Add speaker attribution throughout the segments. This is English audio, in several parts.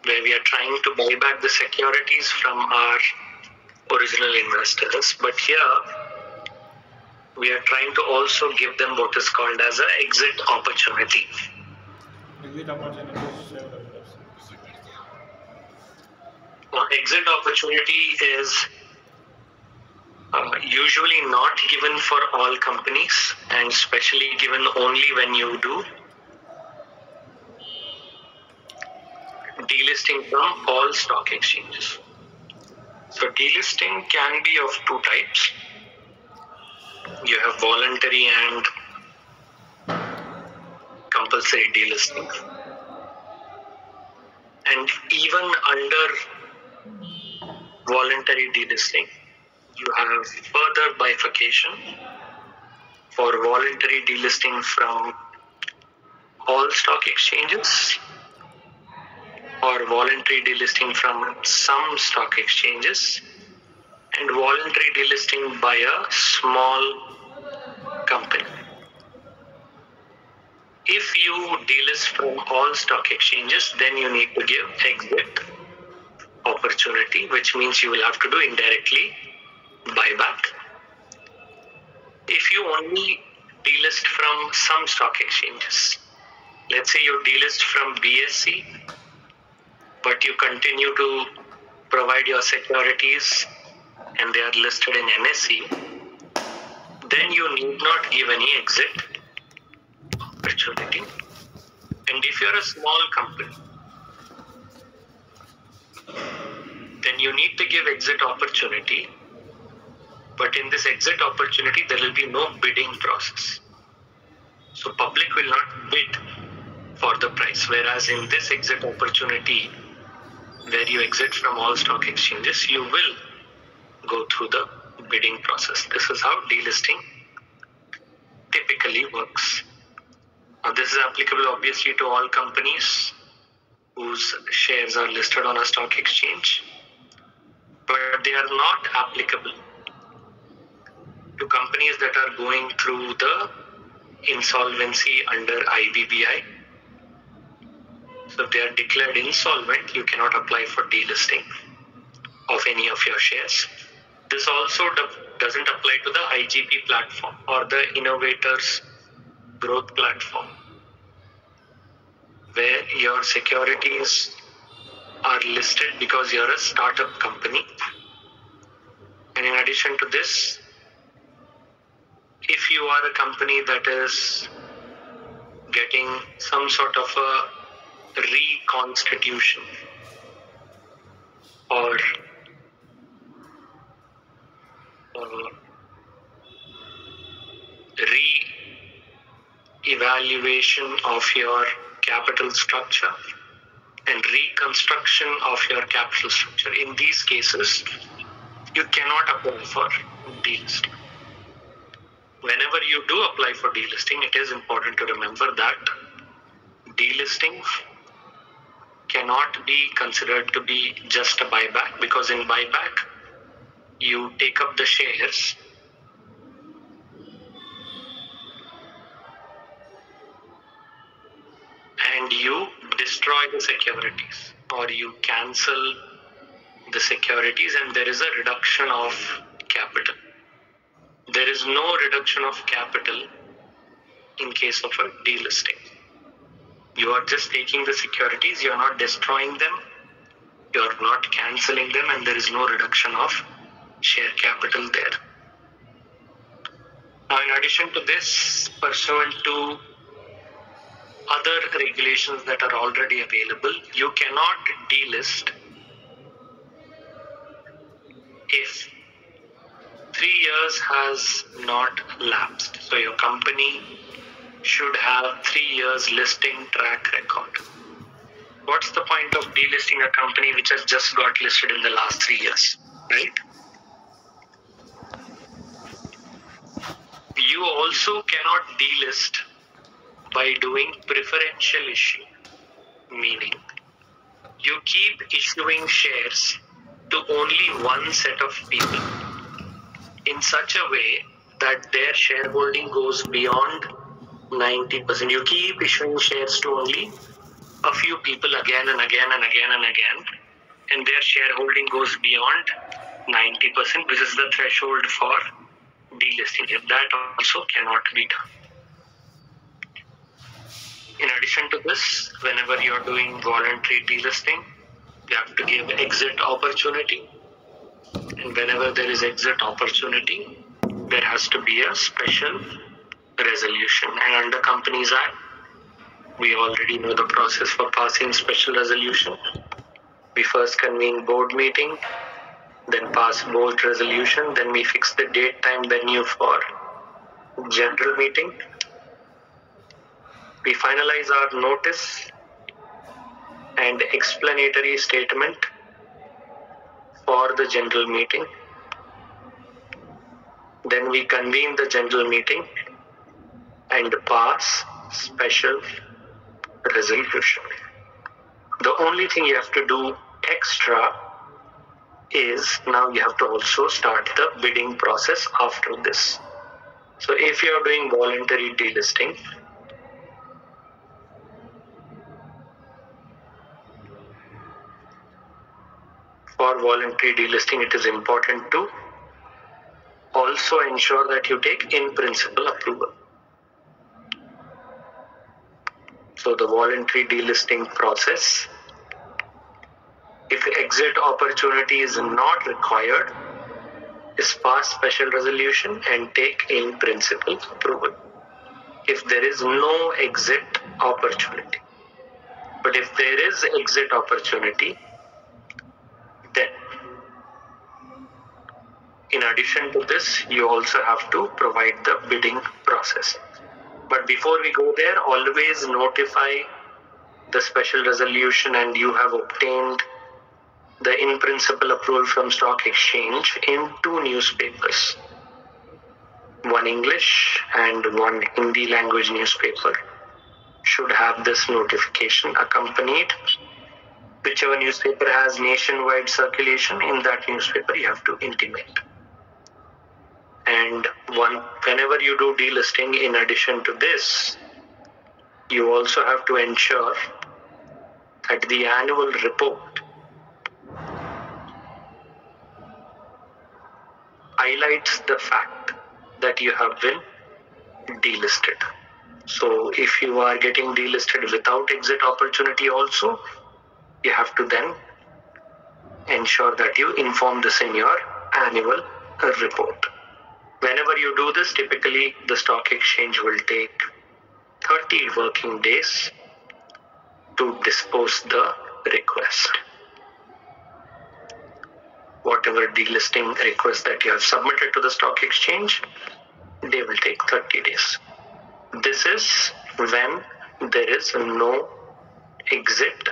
Speaker 1: where we are trying to buy back the securities from our original investors. But here, we are trying to also give them what is called as an exit opportunity.
Speaker 2: Exit opportunity.
Speaker 1: Exit opportunity is usually not given for all companies, and especially given only when you do delisting from all stock exchanges. So delisting can be of two types. You have voluntary and compulsory delisting. And even under voluntary delisting, you have further bifurcation for voluntary delisting from all stock exchanges or voluntary delisting from some stock exchanges and voluntary delisting by a small company. If you delist from all stock exchanges, then you need to give exit opportunity, which means you will have to do indirectly buyback. If you only delist from some stock exchanges, let's say you delist from BSE, but you continue to provide your securities and they are listed in NSE, then you need not give any exit opportunity. And if you're a small company, then you need to give exit opportunity. But in this exit opportunity, there will be no bidding process. So public will not bid for the price. Whereas in this exit opportunity, where you exit from all stock exchanges, you will go through the bidding process. This is how delisting typically works. Now, this is applicable obviously to all companies whose shares are listed on a stock exchange, but they are not applicable to companies that are going through the insolvency under IBBI. So if they are declared insolvent, you cannot apply for delisting of any of your shares. This also doesn't apply to the IGP platform or the Innovators Growth Platform, where your securities are listed because you're a startup company. And in addition to this, if you are a company that is getting some sort of a reconstitution or re-evaluation of your capital structure and reconstruction of your capital structure, in these cases, you cannot apply for delisting. Whenever you do apply for delisting, it is important to remember that delisting cannot be considered to be just a buyback, because in buyback, you take up the shares and you destroy the securities, or you cancel the securities, and there is a reduction of capital. There is no reduction of capital in case of a delisting. You are just taking the securities, you are not destroying them, you are not cancelling them, and there is no reduction of share capital there. Now, in addition to this, pursuant to other regulations that are already available, you cannot delist if 3 years has not lapsed. So your company should have 3 years listing track record. What's the point of delisting a company which has just got listed in the last 3 years, right? You also cannot delist by doing preferential issue, meaning you keep issuing shares to only one set of people in such a way that their shareholding goes beyond 90%. You keep issuing shares to only a few people again and again and again and again, and their shareholding goes beyond 90%, which is the threshold for delisting. If that also cannot be done. In addition to this, whenever you are doing voluntary delisting, you have to give exit opportunity. And whenever there is exit opportunity, there has to be a special resolution. And under Companies Act, we already know the process for passing special resolution. We first convene board meeting, then pass board resolution, then we fix the date, time, venue for general meeting. We finalize our notice and explanatory statement for the general meeting. Then we convene the general meeting and pass special resolution. The only thing you have to do extra is now you have to also start the bidding process after this. So if you are doing voluntary delisting, for voluntary delisting, it is important to also ensure that you take in principle approval. So the voluntary delisting process, if exit opportunity is not required, is pass special resolution and take in principle approval. If there is no exit opportunity, but if there is exit opportunity, then in addition to this, you also have to provide the bidding process. But before we go there, always notify the special resolution and you have obtained the in principle approval from stock exchange in 2 newspapers, one English and one Hindi language newspaper should have this notification accompanied. Whichever newspaper has nationwide circulation, in that newspaper you have to intimate. And whenever you do delisting, in addition to this, you also have to ensure that the annual report highlights the fact that you have been delisted. So if you are getting delisted without exit opportunity also, you have to then ensure that you inform this in your annual report. Whenever you do this, typically the stock exchange will take 30 working days to dispose the request. Whatever delisting request that you have submitted to the stock exchange, they will take 30 days. This is when there is no exit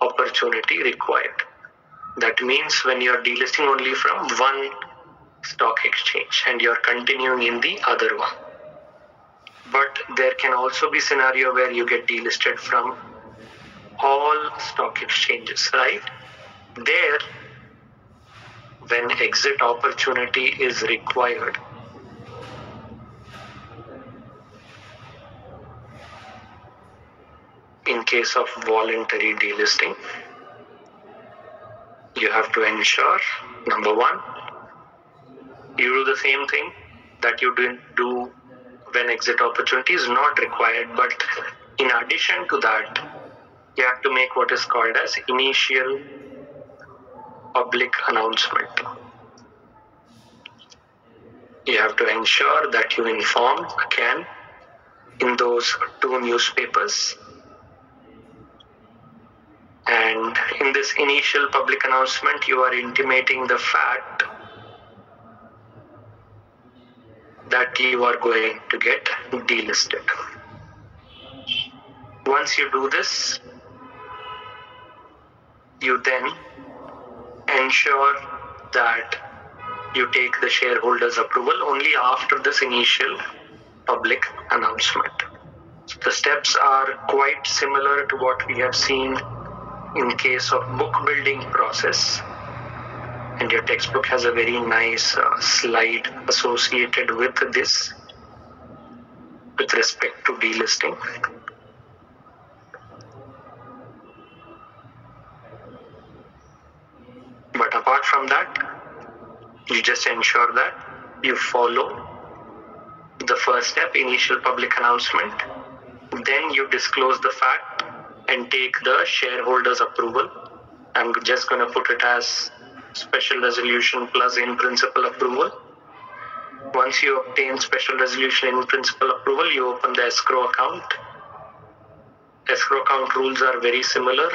Speaker 1: opportunity required. That means when you are delisting only from one stock exchange and you are continuing in the other one. But there can also be scenario where you get delisted from all stock exchanges, right? There, when exit opportunity is required, in case of voluntary delisting, you have to ensure, number one, you do the same thing that you didn't do when exit opportunity is not required, but in addition to that, you have to make what is called as initial public announcement. You have to ensure that you inform again in those 2 newspapers. And in this initial public announcement, you are intimating the fact that you are going to get delisted. Once you do this, you then ensure that you take the shareholders' approval only after this initial public announcement. So the steps are quite similar to what we have seen in case of book building process, and your textbook has a very nice slide associated with this with respect to delisting. from that, you just ensure that you follow the first step, initial public announcement. Then you disclose the fact and take the shareholders' approval. I'm just going to put it as special resolution plus in principle approval. Once you obtain special resolution in principle approval, you open the escrow account. Escrow account rules are very similar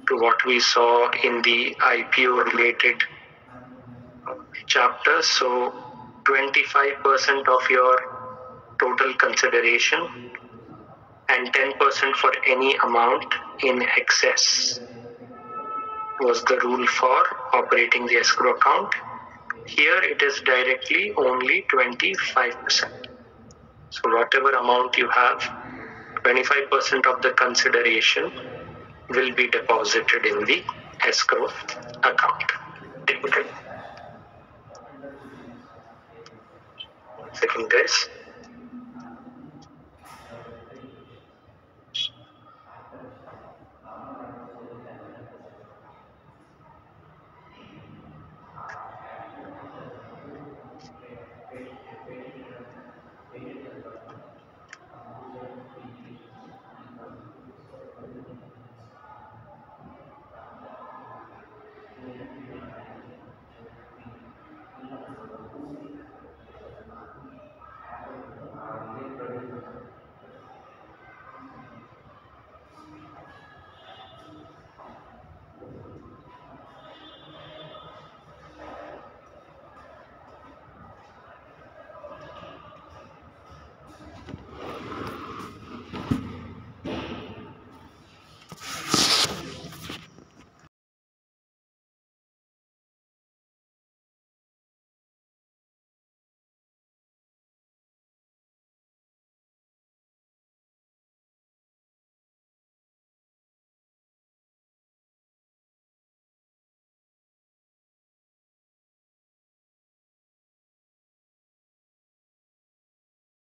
Speaker 1: to what we saw in the IPO related chapter. So 25% of your total consideration and 10% for any amount in excess was the rule for operating the escrow account. Here it is directly only 25%. So whatever amount you have, 25% of the consideration will be deposited in the escrow account. Typically. 1 second, guys.